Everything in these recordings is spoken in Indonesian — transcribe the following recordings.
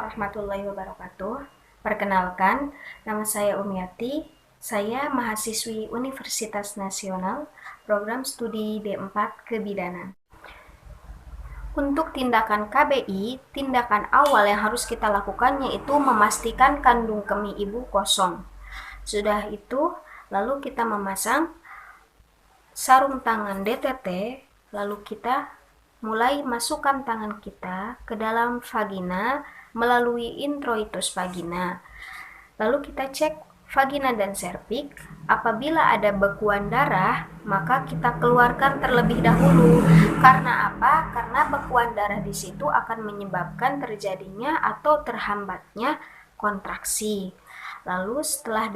warahmatullahi wabarakatuh. Perkenalkan, nama saya Umiati. Saya mahasiswi Universitas Nasional, program studi D4 Kebidanan. Untuk tindakan KBI, tindakan awal yang harus kita lakukan yaitu memastikan kandung kemih ibu kosong. Sudah itu, lalu kita memasang sarung tangan DTT, lalu kita mulai masukkan tangan kita ke dalam vagina melalui introitus vagina. Lalu kita cek vagina dan serviks. Apabila ada bekuan darah, maka kita keluarkan terlebih dahulu. Karena apa? Karena bekuan darah di situ akan menyebabkan terjadinya atau terhambatnya kontraksi. Lalu setelah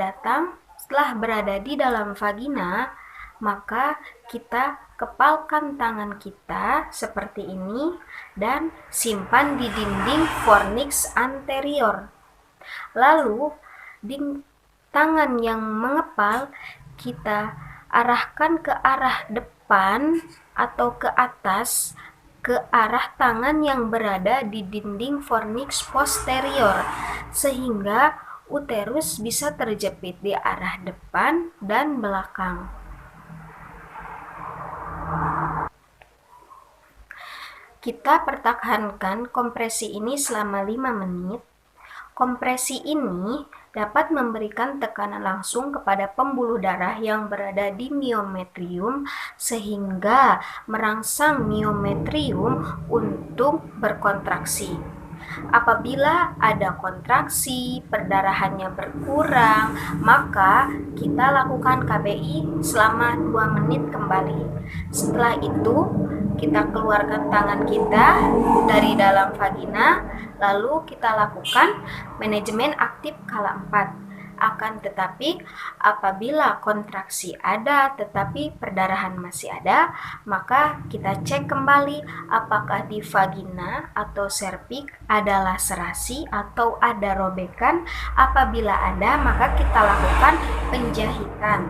berada di dalam vagina, maka kita kepalkan tangan kita seperti ini dan simpan di dinding fornix anterior. Lalu tangan yang mengepal kita arahkan ke arah depan atau ke atas, ke arah tangan yang berada di dinding fornix posterior, sehingga uterus bisa terjepit di arah depan dan belakang. Kita pertahankan kompresi ini selama 5 menit. Kompresi ini dapat memberikan tekanan langsung kepada pembuluh darah yang berada di miometrium sehingga merangsang miometrium untuk berkontraksi. Apabila ada kontraksi, perdarahannya berkurang, maka kita lakukan KBI selama 2 menit kembali. Setelah itu, kita keluarkan tangan kita dari dalam vagina, lalu kita lakukan manajemen aktif skala 4. Akan tetapi, apabila kontraksi ada tetapi perdarahan masih ada, maka kita cek kembali apakah di vagina atau serviks ada laserasi atau ada robekan. Apabila ada, maka kita lakukan penjahitan.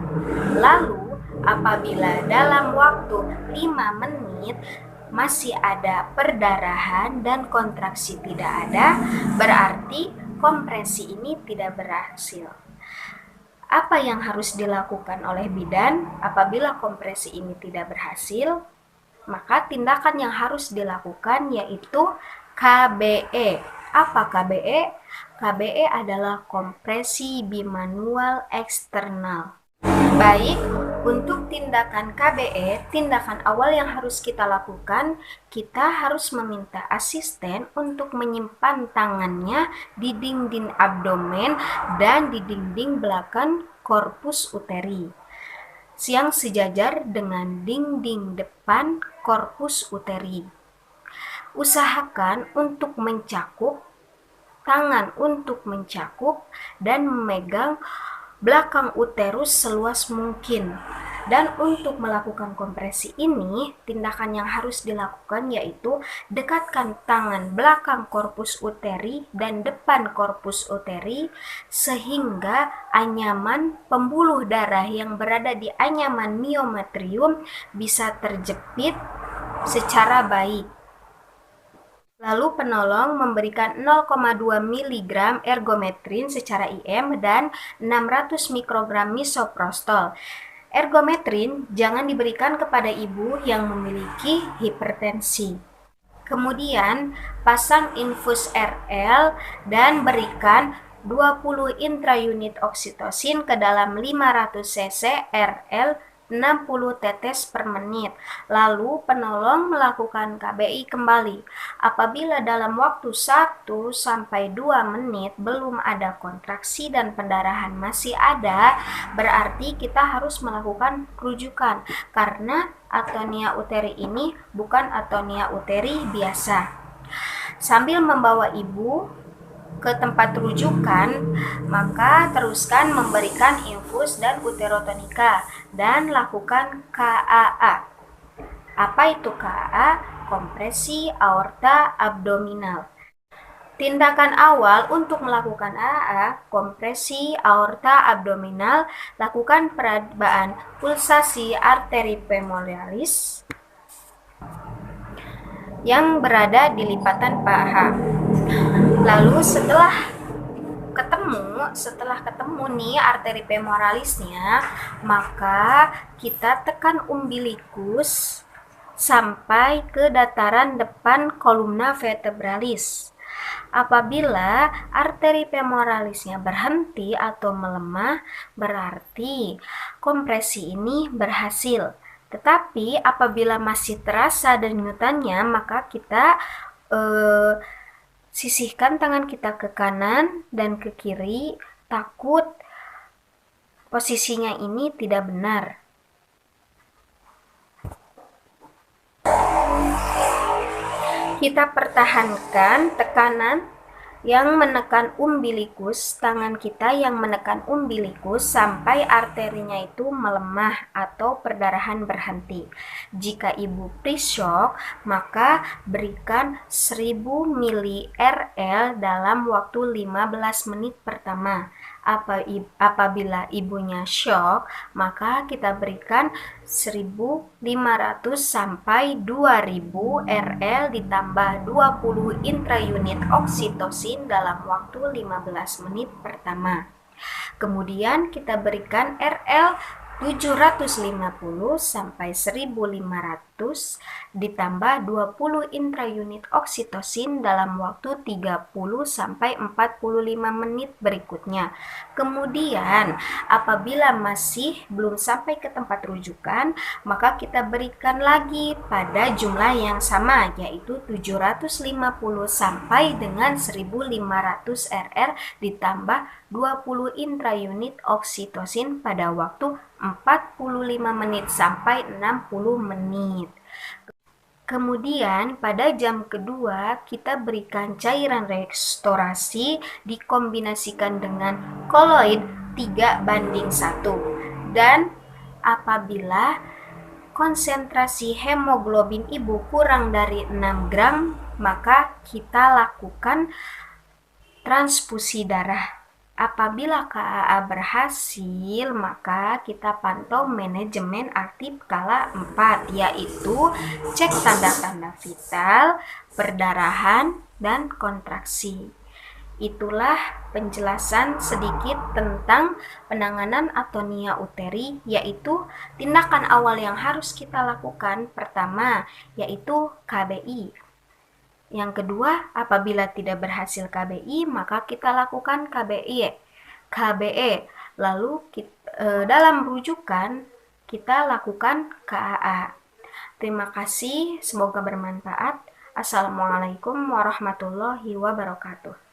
Lalu, apabila dalam waktu 5 menit masih ada perdarahan dan kontraksi tidak ada, berarti kompresi ini tidak berhasil. Apa yang harus dilakukan oleh bidan apabila kompresi ini tidak berhasil? Maka tindakan yang harus dilakukan yaitu KBE. Apa KBE? KBE adalah kompresi bimanual eksternal. Baik, untuk tindakan KBE, tindakan awal yang harus kita lakukan, kita harus meminta asisten untuk menyimpan tangannya di dinding abdomen dan di dinding belakang korpus uteri, yang sejajar dengan dinding depan korpus uteri. Usahakan untuk mencakup dan memegang belakang uterus seluas mungkin. Dan untuk melakukan kompresi ini, tindakan yang harus dilakukan yaitu dekatkan tangan belakang korpus uteri dan depan korpus uteri sehingga anyaman pembuluh darah yang berada di anyaman miometrium bisa terjepit secara baik. Lalu penolong memberikan 0,2 mg ergometrin secara IM dan 600 mikrogram misoprostol. Ergometrin jangan diberikan kepada ibu yang memiliki hipertensi. Kemudian pasang infus RL dan berikan 20 intraunit oksitosin ke dalam 500 cc RL 60 tetes per menit. Lalu penolong melakukan KBI kembali. Apabila dalam waktu 1-2 menit belum ada kontraksi dan pendarahan masih ada, berarti kita harus melakukan rujukan karena atonia uteri ini bukan atonia uteri biasa. Sambil membawa ibu ke tempat rujukan, maka teruskan memberikan infus dan uterotonika dan lakukan KAA. Apa itu KAA? Kompresi aorta abdominal. Tindakan awal untuk melakukan AA, kompresi aorta abdominal, lakukan perabaan pulsasi arteri femoralis yang berada di lipatan paha. Lalu setelah ketemu nih arteri femoralisnya, maka kita tekan umbilikus sampai ke dataran depan kolumna vertebralis. Apabila arteri femoralisnya berhenti atau melemah, berarti kompresi ini berhasil. Tetapi apabila masih terasa denyutannya, maka kita sisihkan tangan kita ke kanan dan ke kiri, takut posisinya ini tidak benar. Kita pertahankan tekanan yang menekan umbilikus, tangan kita yang menekan umbilikus sampai arterinya itu melemah atau perdarahan berhenti. Jika ibu pre-shock, maka berikan 1000 ml dalam waktu 15 menit pertama. Apabila ibunya shock, maka kita berikan 1500 sampai 2000 rl ditambah 20 intraunit oksitosin dalam waktu 15 menit pertama. Kemudian kita berikan RL 750 sampai 1500 ditambah 20 intraunit oksitosin dalam waktu 30 sampai 45 menit berikutnya. Kemudian apabila masih belum sampai ke tempat rujukan, maka kita berikan lagi pada jumlah yang sama, yaitu 750 sampai dengan 1500 rr ditambah 20 intraunit oksitosin pada waktu 45 menit sampai 60 menit. Kemudian pada jam kedua kita berikan cairan restorasi dikombinasikan dengan koloid 3:1. Dan apabila konsentrasi hemoglobin ibu kurang dari 6 gram, maka kita lakukan transfusi darah. Apabila KAA berhasil, maka kita pantau manajemen aktif skala 4, yaitu cek tanda-tanda vital, perdarahan, dan kontraksi. Itulah penjelasan sedikit tentang penanganan atonia uteri, yaitu tindakan awal yang harus kita lakukan. Pertama, yaitu KBI. Yang kedua, apabila tidak berhasil KBI, maka kita lakukan KBE. Lalu dalam rujukan kita lakukan KAA. Terima kasih, semoga bermanfaat. Assalamualaikum warahmatullahi wabarakatuh.